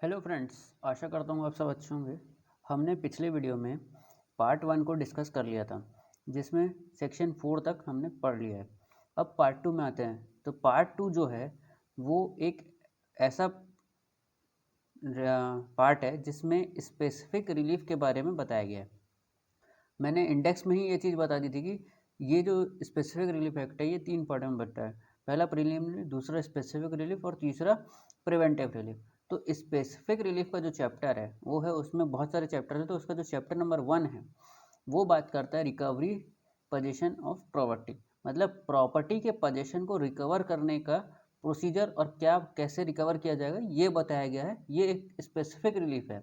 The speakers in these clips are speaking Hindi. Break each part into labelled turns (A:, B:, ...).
A: हेलो फ्रेंड्स, आशा करता हूँ आप सब अच्छे होंगे। हमने पिछले वीडियो में पार्ट 1 को डिस्कस कर लिया था, जिसमें सेक्शन 4 तक हमने पढ़ लिया है। अब पार्ट 2 में आते हैं। तो पार्ट 2 जो है वो एक ऐसा पार्ट है जिसमें स्पेसिफिक रिलीफ के बारे में बताया गया है। मैंने इंडेक्स में ही ये चीज़ बता दी थी कि ये जो स्पेसिफिक रिलीफ एक्ट है ये 3 पार्ट में बनता है। पहला प्रीलिमिनरी, दूसरा स्पेसिफिक रिलीफ और तीसरा प्रिवेंटिव रिलीफ। तो स्पेसिफिक रिलीफ का जो चैप्टर है वो है, उसमें बहुत सारे चैप्टर हैं। तो उसका जो चैप्टर नंबर 1 है वो बात करता है रिकवरी पोजीशन ऑफ प्रॉपर्टी, मतलब प्रॉपर्टी के पोजीशन को रिकवर करने का प्रोसीजर और क्या कैसे रिकवर किया जाएगा ये बताया गया है। ये एक स्पेसिफिक रिलीफ है।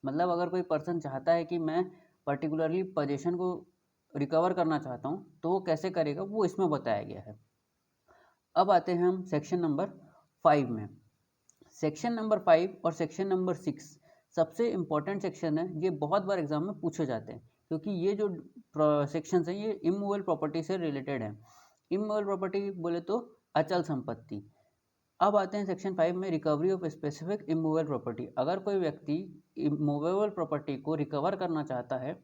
A: मतलब अगर कोई पर्सन चाहता है कि मैं पर्टिकुलरली पोजीशन को रिकवर करना चाहता हूँ तो वो कैसे करेगा, वो इसमें बताया गया है। अब आते हैं हम सेक्शन नंबर 5 में। सेक्शन नंबर 5 और सेक्शन नंबर 6 सबसे इम्पॉर्टेंट सेक्शन है। ये बहुत बार एग्जाम में पूछे जाते हैं क्योंकि ये जो सेक्शंस हैं ये इमूवेबल प्रॉपर्टी से रिलेटेड है। इमूवेबल प्रॉपर्टी बोले तो अचल संपत्ति। अब आते हैं सेक्शन 5 में, recovery of specific immovable property. अगर कोई व्यक्ति इमूवेबल प्रॉपर्टी को रिकवर करना चाहता है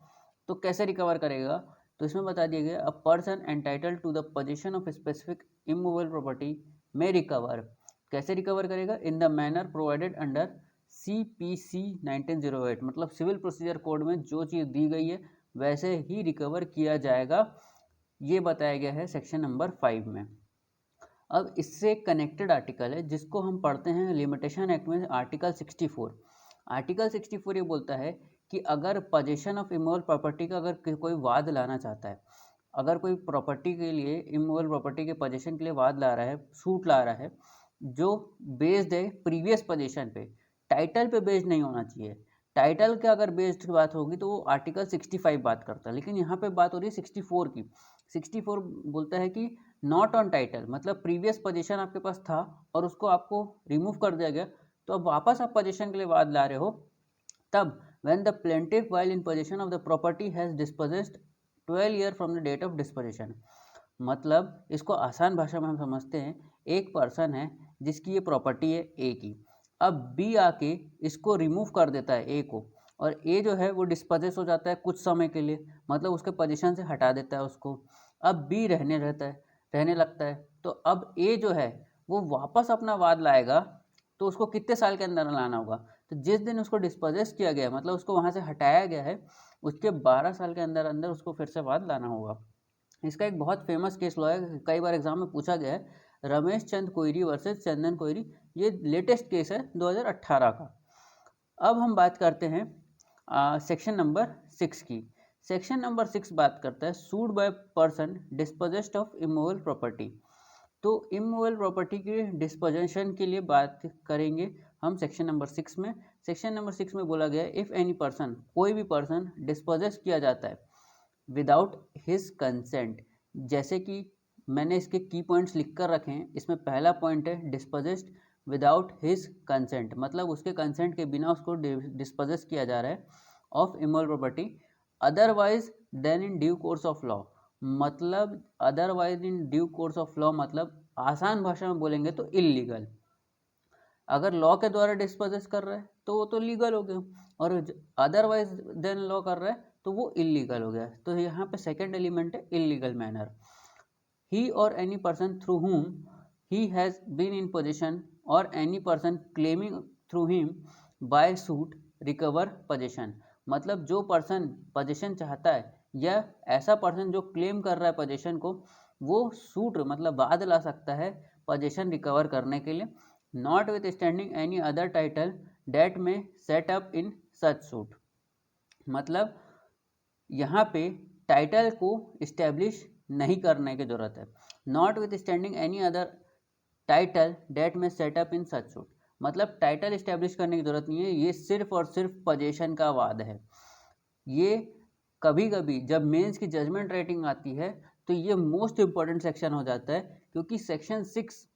A: तो कैसे रिकवर करेगा, तो इसमें बता दिया गया, a person entitled to the position of specific immovable property में रिकवर। कैसे रिकवर करेगा? In the manner provided under CPC 1908, मतलब सिविल प्रोसीजर कोड में जो चीज़ दी गई है वैसे ही रिकवर किया जाएगा। ये बताया गया है सेक्शन नंबर 5 में। अब इससे कनेक्टेड आर्टिकल है जिसको हम पढ़ते हैं लिमिटेशन एक्ट में, आर्टिकल 64। आर्टिकल 64 ये बोलता है कि अगर पोजीशन ऑफ इमूवेबल प्रॉपर्टी का अगर कोई वाद लाना चाहता है, अगर कोई प्रॉपर्टी के लिए, इमूवेबल प्रॉपर्टी के पोजीशन के लिए वाद ला रहा है, सूट ला रहा है, जो बेस्ड है प्रीवियस पोजीशन पे, टाइटल पे बेस्ड नहीं होना चाहिए। टाइटल के अगर बेस्ड की बात होगी तो वो आर्टिकल 65 बात करता है, लेकिन यहाँ पे बात हो रही है 64 की। 64 बोलता है कि नॉट ऑन टाइटल, मतलब प्रीवियस पोजीशन आपके पास था और उसको आपको रिमूव कर दिया गया, तो अब वापस आप पोजीशन के लिए वाद ला रहे हो, तब when the plaintiff while in position of the property has dispossessed 12 year from the date of disposition. मतलब इसको आसान भाषा में हम समझते हैं, एक पर्सन है जिसकी ये प्रॉपर्टी है ए की, अब बी आके इसको रिमूव कर देता है ए को, और ए जो है वो डिस्पोजेस हो जाता है कुछ समय के लिए, मतलब उसके पोजीशन से हटा देता है उसको। अब बी रहने लगता है। तो अब ए जो है वो वापस अपना वाद लाएगा, तो उसको कितने साल के अंदर लाना होगा? तो जिस दिन उसको डिस्पोजेस किया गया, मतलब उसको वहाँ से हटाया गया है, उसके 12 साल के अंदर अंदर उसको फिर से वाद लाना होगा। इसका एक बहुत फेमस केस लॉ है, कई बार एग्जाम में पूछा गया है, रमेश चंद कोइरी वर्सेस चंदन कोइरी। ये लेटेस्ट केस है 2018 का। अब हम बात करते हैं सेक्शन नंबर 6 की। सेक्शन नंबर 6 बात करता है sued by person dispossessed of immovable property. तो इमूवेबल प्रॉपर्टी के डिस्पोजेशन के लिए बात करेंगे हम सेक्शन नंबर 6 में। सेक्शन नंबर 6 में बोला गया है, इफ़ एनी पर्सन, कोई भी पर्सन डिस्पोजेस किया जाता है विदाउट हिज कंसेंट, जैसे कि मैंने इसके की पॉइंट्स लिख कर रखे हैं। इसमें पहला पॉइंट है डिस्पोजेस्ड विदाउट हिज कंसेंट, मतलब उसके कंसेंट के बिना उसको डिस्पोजेस किया जा रहा है of immovable property, otherwise than in due course of law. मतलब otherwise in due course of law, मतलब आसान भाषा में बोलेंगे तो इलीगल। अगर लॉ के द्वारा डिस्पोजेस कर रहा है तो वो तो लीगल हो गया, और अदरवाइज देन लॉ कर रहा है तो वो इलीगल हो गया। तो यहाँ पे सेकेंड एलिमेंट है इलीगल मैनर। ही और any person through whom he has been in possession or any person claiming through him by suit recover possession, मतलब जो पर्सन पोजीशन चाहता है या ऐसा पर्सन जो क्लेम कर रहा है पोजीशन को, वो सूट मतलब वाद ला सकता है पोजीशन रिकवर करने के लिए, notwithstanding any other title date में set up in such suit. मतलब यहाँ पे टाइटल को इस्टेब्लिश नहीं करने की जरूरत है, notwithstanding any other title date may set up in such suit, मतलब टाइटल इस्टेब्लिश करने की जरूरत नहीं है, ये सिर्फ और सिर्फ पोजीशन का वाद है। ये कभी कभी जब मेंस की जजमेंट राइटिंग आती है तो ये मोस्ट इंपॉर्टेंट सेक्शन हो जाता है, क्योंकि सेक्शन 6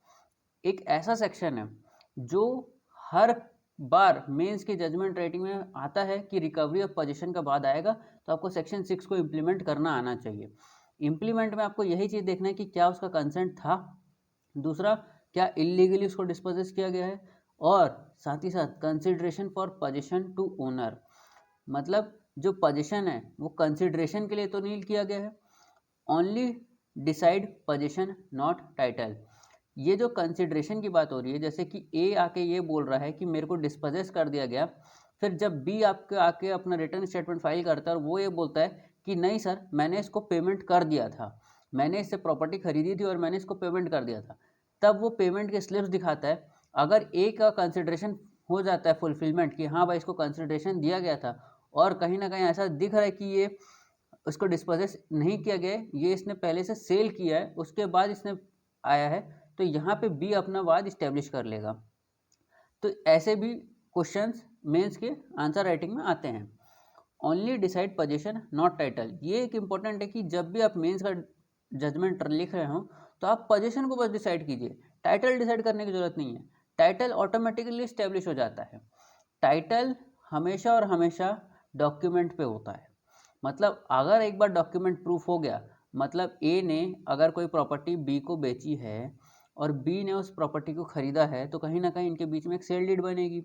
A: एक ऐसा सेक्शन है जो हर बार मेंस की जजमेंट राइटिंग में आता है कि रिकवरी ऑफ पोजीशन का बाद आएगा, तो आपको सेक्शन 6 को इम्प्लीमेंट करना आना चाहिए। इम्प्लीमेंट में आपको यही चीज़ देखना है कि क्या उसका कंसेंट था, दूसरा क्या इलीगली उसको डिस्पोजेस किया गया है, और साथ ही साथ consideration for possession to owner, मतलब जो पोजीशन है वो कंसिडरेशन के लिए तो नहीं किया गया है, only decide position not title. ये जो कंसिडरेशन की बात हो रही है, जैसे कि ए आके ये बोल रहा है कि मेरे को डिस्पोजेस कर दिया गया, फिर जब बी आपके आके अपना रिटर्न स्टेटमेंट फाइल करता है और वो ये बोलता है कि नहीं सर मैंने इसको पेमेंट कर दिया था, मैंने इससे प्रॉपर्टी खरीदी थी और मैंने इसको पेमेंट कर दिया था, तब वो पेमेंट के स्लिप्स दिखाता है। अगर ए का कंसिडरेशन हो जाता है फुलफिलमेंट कि हाँ भाई इसको कंसिडरेशन दिया गया था और कहीं ना कहीं ऐसा दिख रहा है कि ये उसको डिस्पोजेस नहीं किया गया, ये इसने पहले से सेल किया है उसके बाद इसने आया है, तो यहाँ पे बी अपना वाद इस्टेब्लिश कर लेगा। तो ऐसे भी क्वेश्चंस मेंस के आंसर राइटिंग में आते हैं। Only decide position not title, ये एक इंपॉर्टेंट है कि जब भी आप मेंस का जजमेंट लिख रहे हो तो आप पोजीशन को बस डिसाइड कीजिए, टाइटल डिसाइड करने की जरूरत नहीं है, टाइटल ऑटोमेटिकली इस्टेब्लिश हो जाता है। टाइटल हमेशा और हमेशा डॉक्यूमेंट पे होता है, मतलब अगर एक बार डॉक्यूमेंट प्रूफ हो गया, मतलब ए ने अगर कोई प्रॉपर्टी बी को बेची है और बी ने उस प्रॉपर्टी को खरीदा है, तो कहीं ना कहीं इनके बीच में एक सेल डीड बनेगी,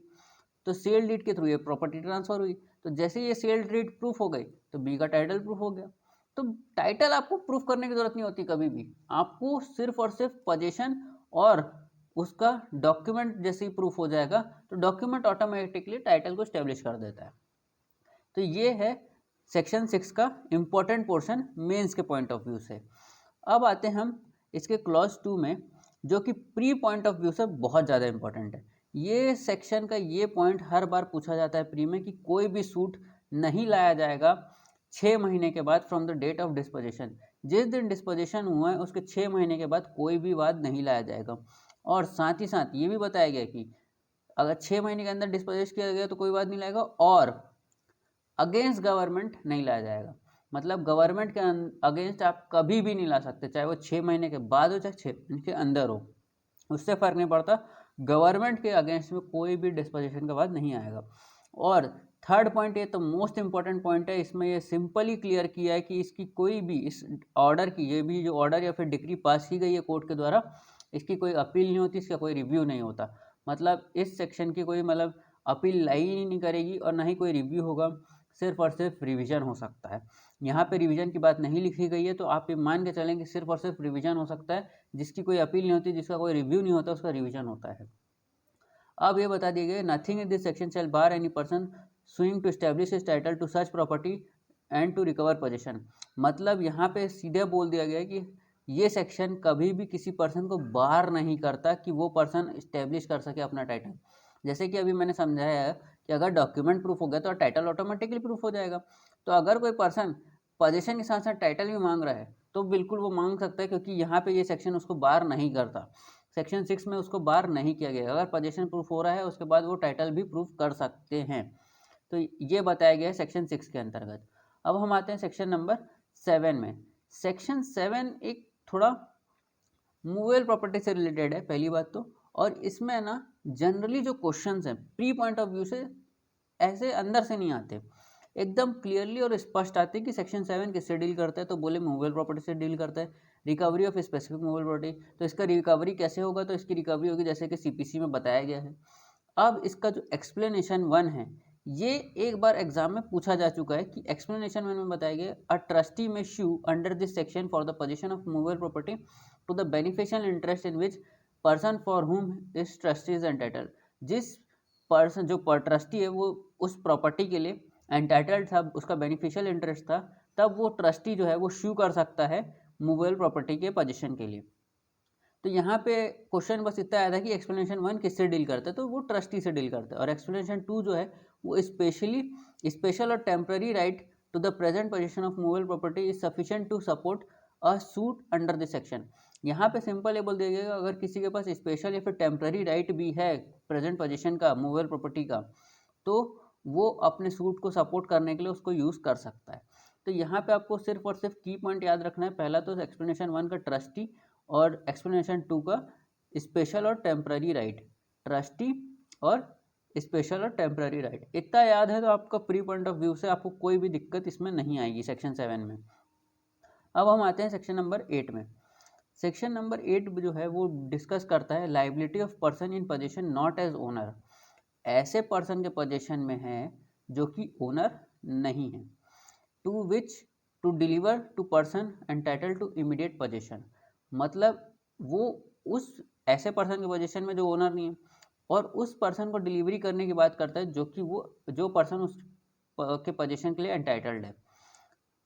A: तो सेल डीड के थ्रू ये प्रॉपर्टी ट्रांसफर हुई, तो जैसे ये सेल डीड प्रूफ हो गई तो बी का टाइटल प्रूफ हो गया। तो टाइटल आपको प्रूफ करने की जरूरत नहीं होती कभी भी, आपको सिर्फ और सिर्फ पोजीशन और उसका डॉक्यूमेंट जैसे ही प्रूफ हो जाएगा तो डॉक्यूमेंट ऑटोमेटिकली टाइटल को स्टेब्लिश कर देता है। तो ये है सेक्शन 6 का इम्पोर्टेंट पोर्शन मेंस के पॉइंट ऑफ व्यू से। अब आते हैं हम इसके क्लॉज 2 में, जो कि प्री पॉइंट ऑफ व्यू से बहुत ज़्यादा इंपॉर्टेंट है। ये सेक्शन का ये पॉइंट हर बार पूछा जाता है प्री में कि कोई भी सूट नहीं लाया जाएगा 6 महीने के बाद from the date of dispossession, जिस दिन डिस्पोजिशन हुआ है उसके 6 महीने के बाद कोई भी वाद नहीं लाया जाएगा। और साथ ही साथ ये भी बताया गया कि अगर 6 महीने के अंदर डिस्पोजेस किया गया तो कोई वाद नहीं लाएगा, और अगेंस्ट गवर्नमेंट नहीं लाया जाएगा, मतलब गवर्नमेंट के अगेंस्ट आप कभी भी नहीं ला सकते, चाहे वो 6 महीने के बाद हो चाहे 6 महीने के अंदर हो, उससे फर्क नहीं पड़ता, गवर्नमेंट के अगेंस्ट में कोई भी डिस्पोजिशन के बाद नहीं आएगा। और थर्ड पॉइंट, ये तो मोस्ट इंपॉर्टेंट पॉइंट है, इसमें ये सिंपली क्लियर किया है कि इसकी कोई भी इस ऑर्डर की, ये भी जो ऑर्डर या फिर डिक्री पास की गई है कोर्ट के द्वारा, इसकी कोई अपील नहीं होती, इसका कोई रिव्यू नहीं होता, मतलब इस सेक्शन की कोई मतलब अपील लाई ही नहीं करेगी और ना ही कोई रिव्यू होगा, सिर्फ और सिर्फ रिवीजन हो सकता है। यहाँ पे रिवीजन की बात नहीं लिखी गई है, तो आप ये मान के चलें कि सिर्फ और सिर्फ रिवीजन हो सकता है, जिसकी कोई अपील नहीं होती, जिसका कोई रिव्यू नहीं होता, उसका रिवीजन होता है। अब ये बता दिया गया, nothing in this section shall bar any person suing to establish his title to such property and to recover possession, मतलब यहाँ पे सीधे बोल दिया गया है कि ये सेक्शन कभी भी किसी पर्सन को बार नहीं करता कि वो पर्सन इस्टेब्लिश कर सके अपना टाइटल। जैसे कि अभी मैंने समझाया है कि अगर डॉक्यूमेंट प्रूफ हो गया तो टाइटल ऑटोमेटिकली प्रूफ हो जाएगा, तो अगर कोई पर्सन पोजीशन के साथ साथ टाइटल भी मांग रहा है तो बिल्कुल वो मांग सकता है, क्योंकि यहाँ पे ये सेक्शन उसको बार नहीं करता, सेक्शन 6 में उसको बार नहीं किया गया, अगर पोजीशन प्रूफ हो रहा है उसके बाद वो टाइटल भी प्रूफ कर सकते हैं। तो ये बताया गया है सेक्शन 6 के अंतर्गत। अब हम आते हैं सेक्शन नंबर 7 में। सेक्शन 7 एक थोड़ा मूवेबल प्रॉपर्टी से रिलेटेड है पहली बात तो, और इसमें ना जनरली जो क्वेश्चंस हैं प्री पॉइंट ऑफ व्यू से ऐसे अंदर से नहीं आते, एकदम क्लियरली और स्पष्ट आते हैं कि सेक्शन 7 किससे डील करता है, तो बोले मूवेबल प्रॉपर्टी से डील करता है। Recovery of specific movable property, तो इसका रिकवरी कैसे होगा, तो इसकी रिकवरी होगी जैसे कि सीपीसी में बताया गया है। अब इसका जो एक्सप्लेनेशन 1 है, ये एक बार एग्जाम में पूछा जा चुका है कि एक्सप्लेनेशन 1 में बताया गया, a trustee may sue under this section for the position of movable property to the beneficial interest in which person for whom this trustee is entitled, जिस पर्सन जो ट्रस्टी है वो उस प्रॉपर्टी के लिए एंटाइटल्ड था, उसका बेनिफिशियल इंटरेस्ट था, तब वो ट्रस्टी जो है वो शू कर सकता है मूवेबल प्रॉपर्टी के पोजीशन के लिए। तो यहाँ पे क्वेश्चन बस इतना आया था कि एक्सप्लेनेशन 1 किससे डील करता है, तो वो ट्रस्टी से डील करता है, और एक्सप्लेनेशन 2 जो है वो स्पेशल और temporary right to the present possession of movable property is sufficient to support a suit under this section. यहाँ पे सिंपल ये बोल दिया गया, अगर किसी के पास स्पेशल या फिर टेम्पररी राइट भी है प्रेजेंट पोजीशन का मूवेबल प्रॉपर्टी का, तो वो अपने सूट को सपोर्ट करने के लिए उसको यूज़ कर सकता है। तो यहाँ पे आपको सिर्फ और सिर्फ की पॉइंट याद रखना है, पहला तो एक्सप्लेनेशन 1 का ट्रस्टी और एक्सप्लेनेशन 2 का स्पेशल और टेम्पररी राइट, ट्रस्टी और स्पेशल और टेम्पररी राइट, इतना याद है तो आपका प्री पॉइंट ऑफ व्यू से आपको कोई भी दिक्कत इसमें नहीं आएगी सेक्शन 7 में। अब हम आते हैं सेक्शन नंबर 8 में। सेक्शन नंबर 8 जो है वो डिस्कस करता है liability of person in possession not as owner, ऐसे पर्सन के पोजीशन में है जो कि ओनर नहीं है। To which to deliver to person entitle to immediate possession, मतलब वो उस ऐसे पर्सन के पोजीशन में जो ओनर नहीं है और उस पर्सन को डिलीवरी करने की बात करता है जो कि वो जो पर्सन उस के पोजीशन के लिए एंटाइटल्ड है।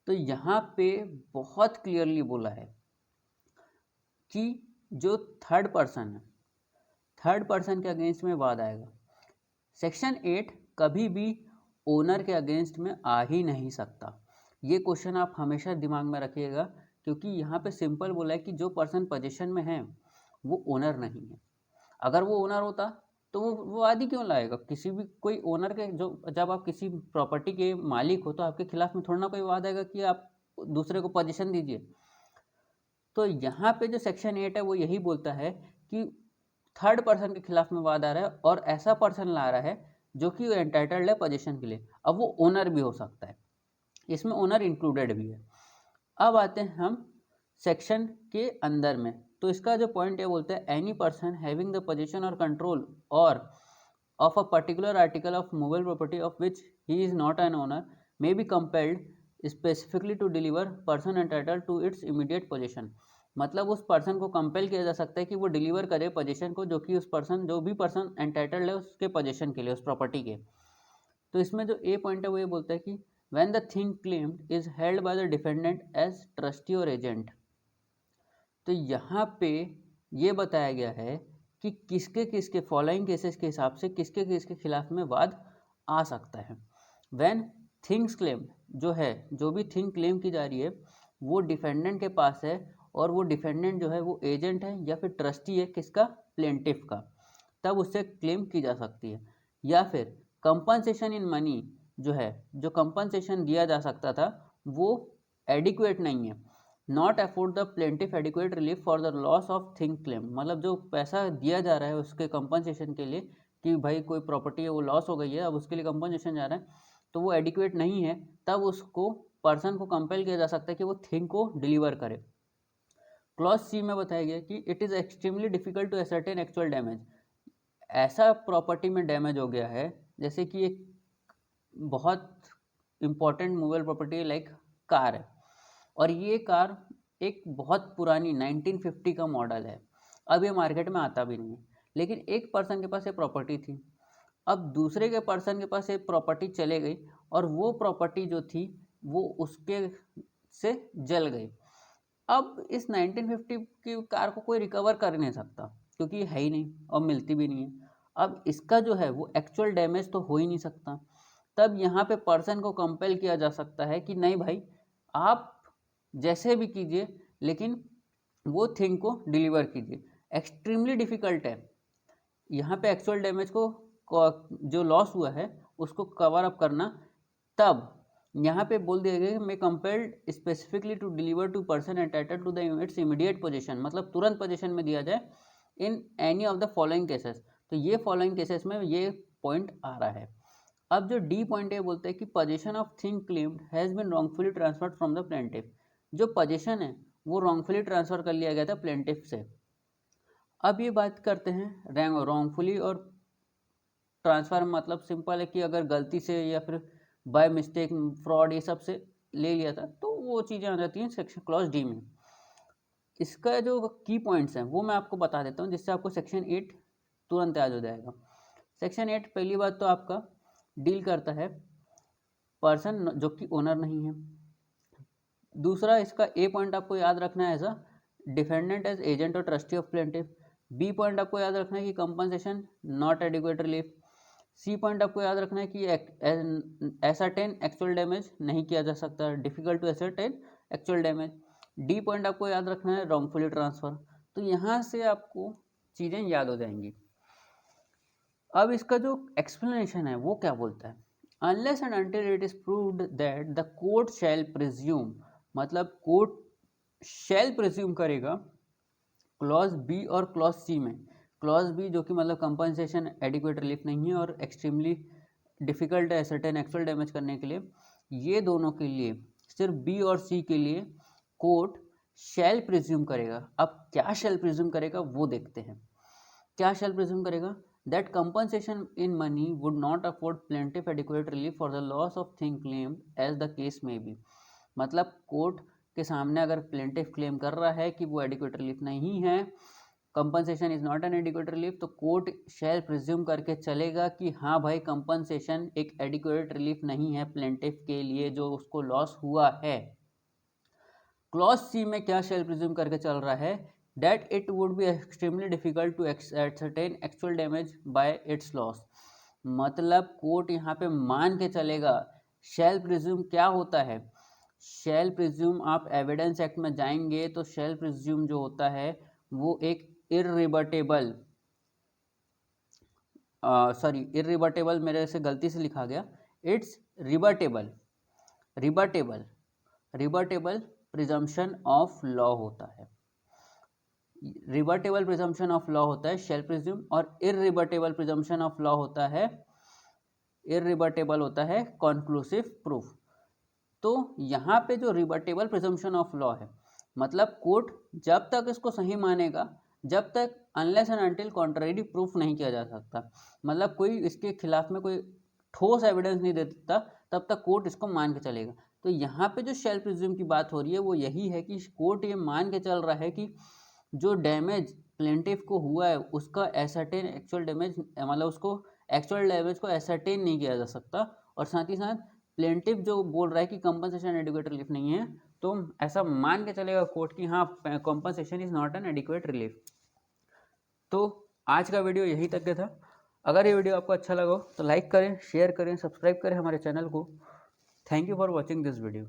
A: तो यहाँ पे बहुत क्लियरली बोला है कि जो थर्ड पर्सन है, थर्ड पर्सन के अगेंस्ट में वाद आएगा। सेक्शन 8 कभी भी ओनर के अगेंस्ट में आ ही नहीं सकता। ये क्वेश्चन आप हमेशा दिमाग में रखिएगा, क्योंकि यहाँ पे सिंपल बोला है कि जो पर्सन पोजीशन में है वो ओनर नहीं है। अगर वो ओनर होता तो वो वाद ही क्यों लाएगा? किसी भी कोई ओनर के जो जब आप किसी प्रॉपर्टी के मालिक हो तो आपके खिलाफ में थोड़ा ना कोई वाद आएगा कि आप दूसरे को पोजीशन दीजिए। तो यहाँ पे जो सेक्शन 8 है वो यही बोलता है कि थर्ड पर्सन के खिलाफ में वाद आ रहा है और ऐसा पर्सन ला रहा है जो कि एंटाइटल्ड है पोजीशन के लिए। अब वो ओनर भी हो सकता है, इसमें ओनर इंक्लूडेड भी है। अब आते हैं हम सेक्शन के अंदर में, तो इसका जो पॉइंट है बोलते हैं any person having the possession और कंट्रोल और of a particular article of movable property of which he is not an owner may be compelled specifically to deliver person entitled to its immediate possession, मतलब उस पर्सन को कंपेल किया जा सकता है कि वो डिलीवर करे पोजीशन को जो कि उस पर्सन जो भी पर्सन एंटाइटल्ड है उसके पोजीशन के लिए, उस प्रॉपर्टी के। तो इसमें जो ए पॉइंट है वो ये बोलता है कि when the thing claimed is held by the defendant as trustee or agent, तो यहाँ पे ये बताया गया है कि किसके किसके फॉलोइंग केसेस के हिसाब से किसके किसके खिलाफ में वाद आ सकता है। when things claimed जो है, जो भी थिंग क्लेम की जा रही है वो डिफेंडेंट के पास है और वो डिफेंडेंट जो है वो एजेंट है या फिर ट्रस्टी है किसका, प्लेंटिफ का, तब उससे क्लेम की जा सकती है। या फिर कंपनसेशन इन मनी जो है, जो कंपनसेशन दिया जा सकता था वो एडिक्वेट नहीं है, not afford the plaintiff adequate relief for the loss of thing claim, मतलब जो पैसा दिया जा रहा है उसके कंपनसेशन के लिए कि भाई कोई प्रॉपर्टी है वो लॉस हो गई है अब उसके लिए कंपनसेशन जा रहा है, तो वो एडिक्वेट नहीं है, तब उसको पर्सन को कंपेल किया जा सकता है कि वो थिंग को डिलीवर करे। क्लॉज सी में बताया गया कि it is extremely difficult to ascertain actual damage, ऐसा प्रॉपर्टी में डैमेज हो गया है जैसे कि एक बहुत important movable property like car है और ये कार एक बहुत पुरानी 1950 का मॉडल है, अब ये मार्केट में आता भी नहीं है, लेकिन एक पर्सन के पास ये प्रॉपर्टी थी। अब दूसरे के पर्सन के पास ये प्रॉपर्टी चले गई और वो प्रॉपर्टी जो थी वो उसके से जल गई। अब इस 1950 की कार को कोई रिकवर कर नहीं सकता क्योंकि है ही नहीं और मिलती भी नहीं है। अब इसका जो है वो एक्चुअल डैमेज तो हो ही नहीं सकता, तब यहाँ पे पर्सन को कंपेल किया जा सकता है कि नहीं भाई आप जैसे भी कीजिए लेकिन वो थिंग को डिलीवर कीजिए। एक्सट्रीमली डिफिकल्ट है यहाँ पे एक्चुअल डैमेज को जो लॉस हुआ है उसको कवर अप करना, तब यहाँ पे बोल दिया गया may compelled specifically to deliver to person entitled to the its immediate possession, मतलब तुरंत पोजीशन में दिया जाए in any of the following cases. तो ये फॉलोइंग केसेस में ये पॉइंट आ रहा है। अब जो डी पॉइंट है बोलते हैं कि possession of thing claimed has been wrongfully transferred from the plaintiff, जो पोजीशन है वो रॉन्गफुली ट्रांसफर कर लिया गया था प्लेंटिफ से। अब ये बात करते हैं रॉन्गफुली और ट्रांसफ़र, मतलब सिंपल है कि अगर गलती से या फिर बाय मिस्टेक फ्रॉड ये सब से ले लिया था तो वो चीज़ें आ जाती हैं सेक्शन क्लॉज डी में। इसका जो की पॉइंट्स हैं वो मैं आपको बता देता हूँ जिससे आपको सेक्शन 8 तुरंत याद हो जाएगा। सेक्शन 8 पहली बात तो आपका डील करता है पर्सन जो कि ओनर नहीं है। दूसरा इसका ए पॉइंट आपको याद रखना है as a defendant as agent और trustee of plaintiff. B point आपको याद रखना है कि compensation not adequate relief. C point आपको याद रखना है कि एसर्टेन एक्चुअल डैमेज नहीं किया जा सकता, difficult to ascertain actual damage. D point आपको याद रखना है रॉन्गफुली ट्रांसफर। तो यहाँ से आपको चीज़ें याद हो जाएंगी। अब इसका जो एक्सप्लेनेशन है वो क्या बोलता है, unless and until it is proved that the court shall presume, मतलब कोर्ट शैल प्रिज्यूम करेगा क्लॉज बी और क्लॉज सी में। क्लॉज बी जो कि मतलब कंपनसेशन एडिक्वेट रिलीफ नहीं है और एक्सट्रीमली डिफिकल्ट है सर्टेन एक्चुअल डैमेज करने के लिए, ये दोनों के लिए सिर्फ बी और सी के लिए कोर्ट शैल प्रिज्यूम करेगा। अब क्या शैल प्रिज्यूम करेगा वो देखते हैं। क्या शैल प्रिज्यूम करेगा? That compensation in money would not afford plaintiff adequate relief for the loss of thing claim as the case में बी। मतलब कोर्ट के सामने अगर प्लेंटिफ क्लेम कर रहा है कि वो एडिक्वेट रिलीफ नहीं है, compensation is not N adequate relief, तो कोर्ट शैल प्रिज्यूम करके चलेगा कि हाँ भाई कंपनसेशन एक एडिक्वेट रिलीफ नहीं है प्लेंटिफ के लिए जो उसको लॉस हुआ है। क्लॉज सी में क्या शैल प्रिज्यूम करके चल रहा है? That it would be extremely difficult to ascertain actual damage by its loss. मतलब कोर्ट यहाँ पे मान के चलेगा। शैल प्रिज्यूम क्या होता है? शैल प्रिज्यूम आप एविडेंस एक्ट में जाएंगे तो शैल प्रिज्यूम जो होता है वो एक इररिबटेबल इररिबटेबल मेरे से गलती से लिखा गया, it's rebuttable presumption of law होता है। रिबटेबल प्रिजम्पशन ऑफ लॉ होता है शैल प्रिज्यूम, और इररिबटेबल प्रिजम्पशन ऑफ लॉ होता है कॉन्क्लूसिव प्रूफ। तो यहाँ पे जो रिबटेबल प्रिजम्पशन ऑफ लॉ है, मतलब कोर्ट जब तक इसको सही मानेगा जब तक unless and until contrary proof नहीं किया जा सकता, मतलब कोई इसके खिलाफ में कोई ठोस एविडेंस नहीं दे देता तब तक कोर्ट इसको मान के चलेगा। तो यहाँ पे जो शैल प्रिज्यूम की बात हो रही है वो यही है कि कोर्ट ये मान के चल रहा है कि जो डैमेज प्लेंटिफ को हुआ है उसका एसर्टेन एक्चुअल डैमेज, मतलब उसको एक्चुअल डैमेज को एसर्टेन नहीं किया जा सकता, और साथ ही साथ प्लेंटिफ जो बोल रहा है कि कंपनसेशन एडिक्वेट रिलीफ नहीं है, तो ऐसा मान के चलेगा कोर्ट कि हाँ compensation is not N adequate relief. तो आज का वीडियो यही तक के था। अगर ये वीडियो आपको अच्छा लगा तो लाइक करें, शेयर करें, सब्सक्राइब करें हमारे चैनल को। Thank you for watching this video.